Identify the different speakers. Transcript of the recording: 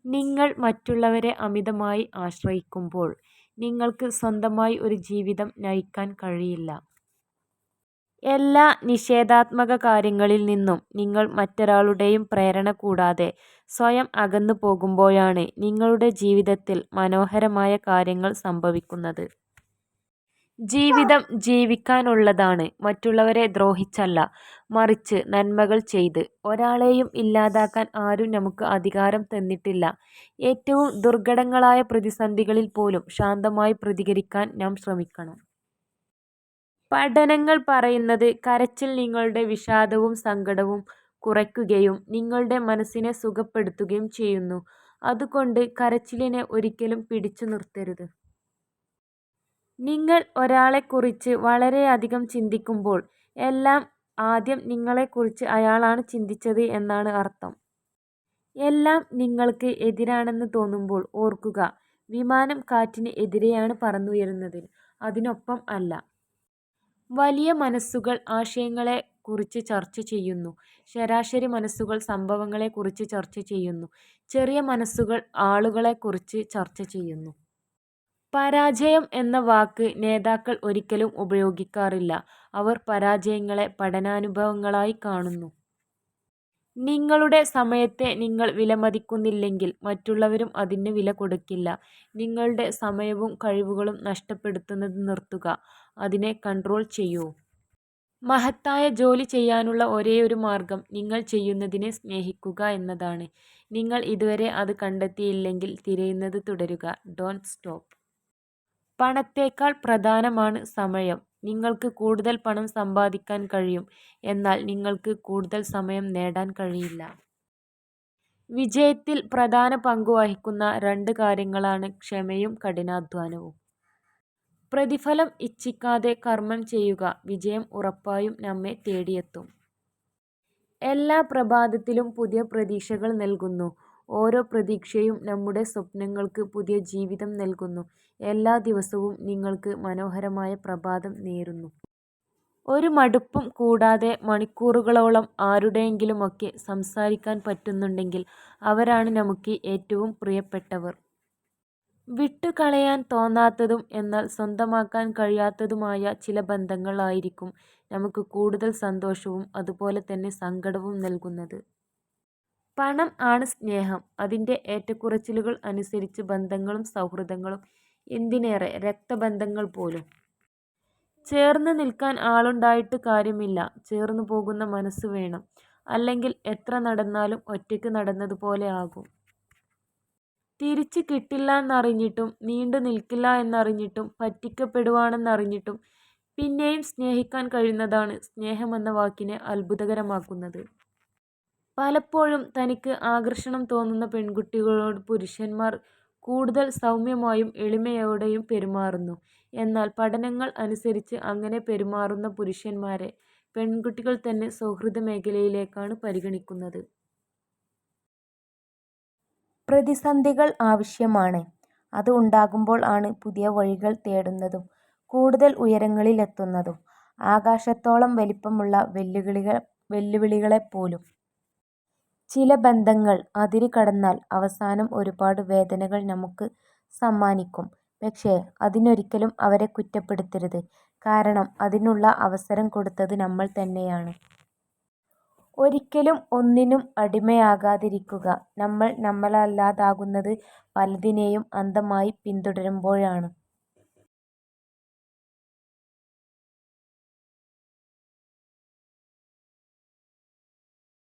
Speaker 1: നിങ്ങൾ മറ്റുള്ളവരെ അമിതമായി ആശ്രയിക്കുമ്പോൾ നിങ്ങൾക്ക് സ്വന്തമായി ഒരു ജീവിതം നയിക്കാൻ കഴിയില്ല. എല്ലാ നിഷേധാത്മക കാര്യങ്ങളിൽ നിന്നും നിങ്ങൾ മറ്റൊരാളുടെയും പ്രേരണ കൂടാതെ സ്വയം അകന്നു പോകുമ്പോഴാണ് നിങ്ങളുടെ ജീവിതത്തിൽ മനോഹരമായ കാര്യങ്ങൾ സംഭവിക്കുന്നത്. ജീവിതം ജീവിക്കാനുള്ളതാണ്, മറ്റുള്ളവരെ ദ്രോഹിച്ചല്ല, മറിച്ച് നന്മകൾ ചെയ്ത്. ഒരാളെയും ഇല്ലാതാക്കാൻ ആരും നമുക്ക് അധികാരം തന്നിട്ടില്ല. ഏറ്റവും ദുർഘടങ്ങളായ പ്രതിസന്ധികളിൽ പോലും ശാന്തമായി പ്രതികരിക്കാൻ നാം ശ്രമിക്കണം. പഠനങ്ങൾ പറയുന്നത് കരച്ചിൽ നിങ്ങളുടെ വിഷാദവും സങ്കടവും കുറയ്ക്കുകയും നിങ്ങളുടെ മനസ്സിനെ സുഖപ്പെടുത്തുകയും ചെയ്യുന്നു. അതുകൊണ്ട് കരച്ചിലിനെ ഒരിക്കലും പിടിച്ചു നിർത്തരുത്. നിങ്ങൾ ഒരാളെക്കുറിച്ച് വളരെയധികം ചിന്തിക്കുമ്പോൾ എല്ലാം ആദ്യം നിങ്ങളെക്കുറിച്ച് അയാളാണ് ചിന്തിച്ചത് എന്നാണ് അർത്ഥം. എല്ലാം നിങ്ങൾക്ക് എതിരാണെന്ന് തോന്നുമ്പോൾ ഓർക്കുക, വിമാനം കാറ്റിന് എതിരെയാണ് പറന്നുയരുന്നത്, അതിനൊപ്പം അല്ല. വലിയ മനസ്സുകൾ ആശയങ്ങളെക്കുറിച്ച് ചർച്ച ചെയ്യുന്നു. ശരാശരി മനസ്സുകൾ സംഭവങ്ങളെക്കുറിച്ച് ചർച്ച ചെയ്യുന്നു. ചെറിയ മനസ്സുകൾ ആളുകളെക്കുറിച്ച് ചർച്ച ചെയ്യുന്നു. പരാജയം എന്ന വാക്ക് നേതാക്കൾ ഒരിക്കലും ഉപയോഗിക്കാറില്ല. അവർ പരാജയങ്ങളെ പഠനാനുഭവങ്ങളായി കാണുന്നു. നിങ്ങളുടെ സമയത്തെ നിങ്ങൾ വിലമതിക്കുന്നില്ലെങ്കിൽ മറ്റുള്ളവരും അതിന് വില കൊടുക്കില്ല. നിങ്ങളുടെ സമയവും കഴിവുകളും നഷ്ടപ്പെടുത്തുന്നത് നിർത്തുക. അതിനെ കൺട്രോൾ ചെയ്യൂ. മഹത്തായ ജോലി ചെയ്യാനുള്ള ഒരേയൊരു മാർഗം നിങ്ങൾ ചെയ്യുന്നതിനെ സ്നേഹിക്കുക എന്നതാണ്. നിങ്ങൾ ഇതുവരെ അത് കണ്ടെത്തിയില്ലെങ്കിൽ തിരയുന്നത് തുടരുക. Don't stop. പണത്തേക്കാൾ പ്രധാനമാണ് സമയം. നിങ്ങൾക്ക് കൂടുതൽ പണം സമ്പാദിക്കാൻ കഴിയും, എന്നാൽ നിങ്ങൾക്ക് കൂടുതൽ സമയം നേടാൻ കഴിയില്ല. വിജയത്തിൽ പ്രധാന പങ്ക് വഹിക്കുന്ന രണ്ട് കാര്യങ്ങളാണ് ക്ഷമയും കഠിനാധ്വാനവും. പ്രതിഫലം ഇച്ഛിക്കാതെ കർമ്മം ചെയ്യുക. വിജയം ഉറപ്പായും നമ്മെ തേടിയെത്തും. എല്ലാ പ്രഭാതത്തിലും പുതിയ പ്രതീക്ഷകൾ നൽകുന്നു. ഓരോ പ്രതീക്ഷയും നമ്മുടെ സ്വപ്നങ്ങൾക്ക് പുതിയ ജീവിതം നൽകുന്നു. എല്ലാ ദിവസവും നിങ്ങൾക്ക് മനോഹരമായ പ്രഭാതം നേരുന്നു. ഒരു മടുപ്പും കൂടാതെ മണിക്കൂറുകളോളം ആരുടെയെങ്കിലുമൊക്കെ സംസാരിക്കാൻ പറ്റുന്നുണ്ടെങ്കിൽ അവരാണ് നമുക്ക് ഏറ്റവും പ്രിയപ്പെട്ടവർ. വിട്ടുകളയാൻ തോന്നാത്തതും എന്നാൽ സ്വന്തമാക്കാൻ കഴിയാത്തതുമായ ചില ബന്ധങ്ങൾ ആയിരിക്കും നമുക്ക് കൂടുതൽ സന്തോഷവും അതുപോലെ തന്നെ സങ്കടവും നൽകുന്നത്. പണം ആണ് സ്നേഹം. അതിൻ്റെ ഏറ്റക്കുറച്ചിലുകൾ അനുസരിച്ച് ബന്ധങ്ങളും സൗഹൃദങ്ങളും, എന്തിനേറെ രക്തബന്ധങ്ങൾ പോലും. ചേർന്ന് നിൽക്കാൻ ആളുണ്ടായിട്ട് കാര്യമില്ല, ചേർന്നു പോകുന്ന മനസ്സ് വേണം. അല്ലെങ്കിൽ എത്ര നടന്നാലും ഒറ്റയ്ക്ക് നടന്നതുപോലെ ആകും. തിരിച്ച് കിട്ടില്ലെന്നറിഞ്ഞിട്ടും, നീണ്ടു നിൽക്കില്ല എന്നറിഞ്ഞിട്ടും, പറ്റിക്കപ്പെടുവാണെന്നറിഞ്ഞിട്ടും പിന്നെയും സ്നേഹിക്കാൻ കഴിയുന്നതാണ് സ്നേഹമെന്ന വാക്കിനെ അത്ഭുതകരമാക്കുന്നത്. പലപ്പോഴും തനിക്ക് ആകർഷണം തോന്നുന്ന പെൺകുട്ടികളോട് പുരുഷന്മാർ കൂടുതൽ സൗമ്യമായും എളിമയോടെയും പെരുമാറുന്നു. എന്നാൽ പഠനങ്ങൾ അനുസരിച്ച് അങ്ങനെ പെരുമാറുന്ന പുരുഷന്മാരെ പെൺകുട്ടികൾ തന്നെ സൗഹൃദ മേഖലയിലേക്കാണ് പരിഗണിക്കുന്നത്. പ്രതിസന്ധികൾ ആവശ്യമാണ്. അത് ഉണ്ടാകുമ്പോൾ ആണ് പുതിയ വഴികൾ തേടുന്നതും കൂടുതൽ ഉയരങ്ങളിലെത്തുന്നതും. ആകാശത്തോളം വലിപ്പമുള്ള വെല്ലുവിളികളെപ്പോലും. ചില ബന്ധങ്ങൾ അതിര് കടന്നാൽ അവസാനം ഒരുപാട് വേദനകൾ നമുക്ക് സമ്മാനിക്കും. പക്ഷേ അതിനൊരിക്കലും അവരെ കുറ്റപ്പെടുത്തരുത്. കാരണം അതിനുള്ള അവസരം കൊടുത്തത് നമ്മൾ തന്നെയാണ്. ഒരിക്കലും ഒന്നിനും അടിമയാകാതിരിക്കുക. നമ്മൾ നമ്മളല്ലാതാകുന്നത് പലതിനെയും അന്ധമായി പിന്തുടരുമ്പോഴാണ്.